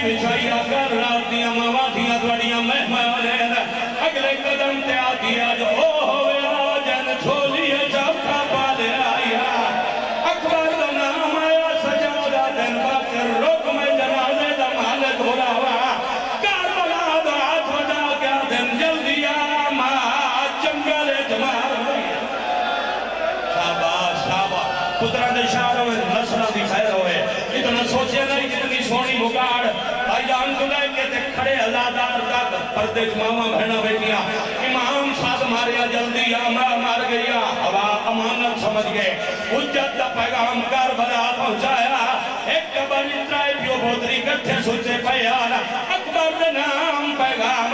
بچھائی کر رات دیا ماما دیا دوڑیاں مہمان اگلے قدم تے آتی آج او ہوئے آجن چھولی چاپا پالے آیا اکبر دا نام آیا سجادہ دن باکر رک میں جنازے دا مالک بلاوا کاربلا دا ہاتھ وجا کیا دن جلدی آما جنگل جمال شاباش شاباش پتران دے شاہروں میں نسلہ دی خیر ہوئے اتنا سوچے نہیں کتنی سونی مگاڑ آئی جان کو لے کے تے کھڑے ازادار تک پردے ماما بہنا بیٹیا امام ساتھ ماریا جلدی آمرا مار گیا ہوا امانت سمجھ گئے حجت دا پیغام کربلا پہنچایا ایک قبر اترائی پیو بودری کٹھے سوچے پیانا اکبر دے نام پیغام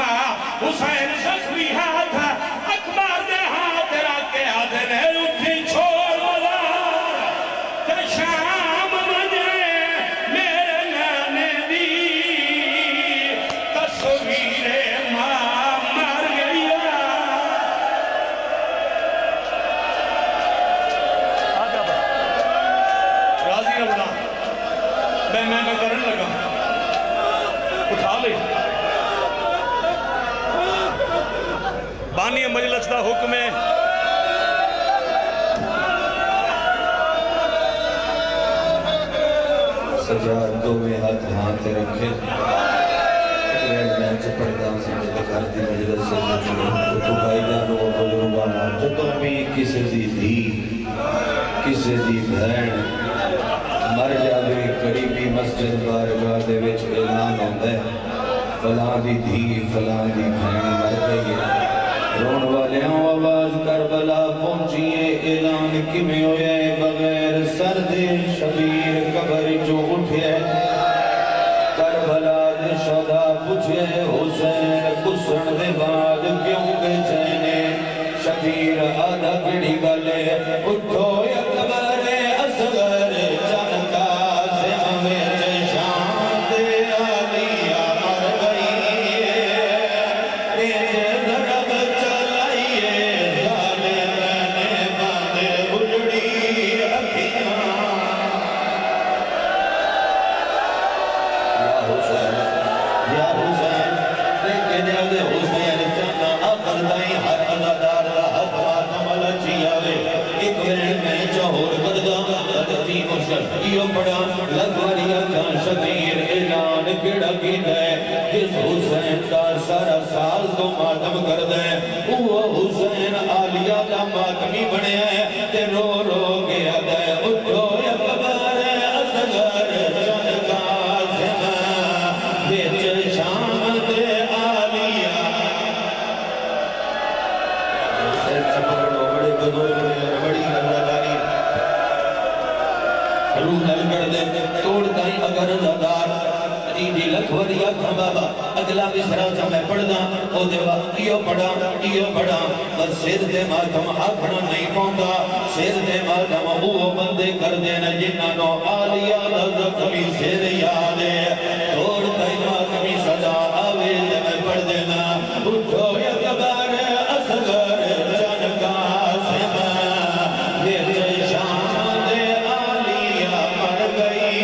حسین زخمی ہاتھ اکبر دے ہاتھ راکے آدھنے اٹھی چھوڑ مزار تے شام مجھے میرے نانے دی تصویر ماں مر گیا راضی اللہ میں کرن لگا اٹھا لے بانی مجلس دا حکم ہے سجاد دو میں ہاتھ رکھے میں چپڑتا ہوں سمجھے گھر دی مجلس سے تو بھائی جانو بزرگانا جتوں بھی کسی دی کسی دی بہن مر جاوے قریبی مسجد بارگاہ دے وچ اعلان ہوتا ہے فلاں دی دھی فلاں دی بہن مر گئی ہے رون والے ہوں آواز کربلا پہنچیے اعلان کی میں ہوئے بغیر سرد شبیر قبر جو اٹھے کربلا دے شہداء پوچھے حسین کسن دے بعد کیوں بے چینے شبیر آدھا کڑی گلے اٹھو یا قبر اصغر جانتا سے ہمیں شام دے آلیا مر گئی تیز ضرب چلائیے ظالم نے باندے بجڑی اکھیاں یا حسین دیکھے دے حسین چانا آخر دائیں ہر ازادار دا حق ماتم لچی آوے ایک بین میں چہور بدگا بدتی مشکیوں پڑا لگواری اکھان شبیر اعلان کڑا کی دے جس حسین دا سارا سال تو ماتم کر دے وہ حسین آلیہ دا ماتمی بنے ہیں تے رو رو گیا دے اٹھو یا قبر اصغر جنگا زمان بیچ شام دے آلیہ چپکڑو بڑے بدور بڑی نظرداری روح نل کر دے توڑ دائیں اگر زدار جی لکھوڑیا کھا بابا اگلا مصرہ جا میں پڑھ دا او دیوا ایو پڑھا بس سید دے ماتم آکھنا نہیں پوندا سید دے ماتم وہ بندے کر دینا جنہاں آلیا لزقمی سید یادے توڑ دائیں ماتمی سجا آوے دے میں پڑھ دینا اٹھو یا قبر اصغر جنگا سما بیچ شام دے آلیا مر گئی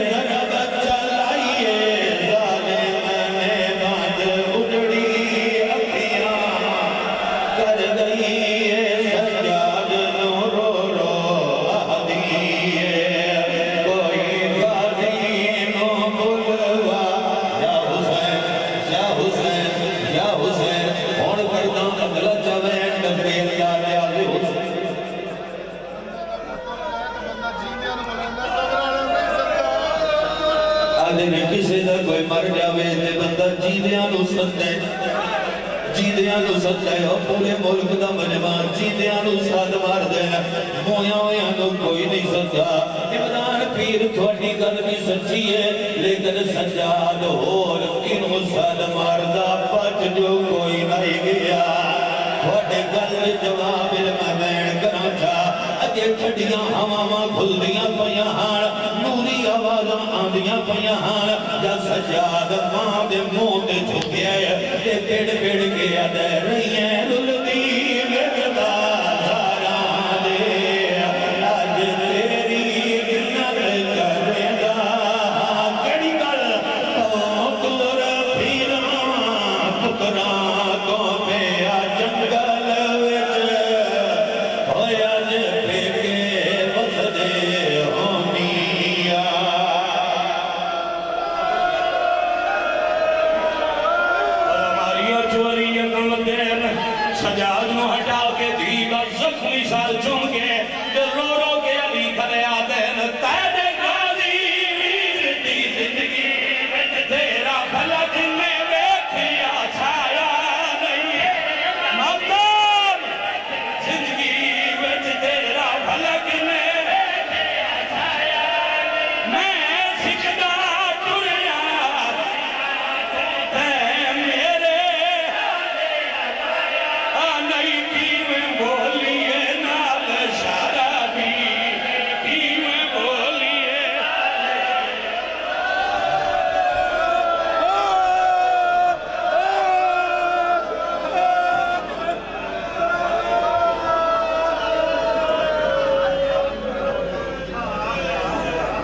ضرب چلائیے ظالم نے باندھ اجڑی اکھیاں کر گئی سجاد نو رو رو آدھیے کوئی غازی نو بلوا یا حسین یا حسین یا حسین ہون کرداں اگلا چوین ڈبیر یاد آدھے حسین آدھے نے کسی دا کوئی مر جاوے تے بندہ جیدیاں نو سدے جیدیاں نو سدے اور پورے ملک دا مجمان جیدیاں نو ساد مار دے مویاں نو کوئی نہیں سدا عمران پیر تھوڑی گل بھی سچی ہے لیکن سجاد اور انہوں ساد مار دا پچ جو کوئی نہیں گیا تھوڑے گل جواب میں کرا تھا اجے ٹھڈیاں ہواواں کھلدیاں پیاں ہاں نوری آوازاں آندیاں پیاں ہاں یا سجاد ماں دے منہ تے جھکیا ہے تے پیڑ کے ادا رہی ہیں رلدی گردا زاراں دے اج تیری منت کردا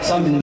سمجھ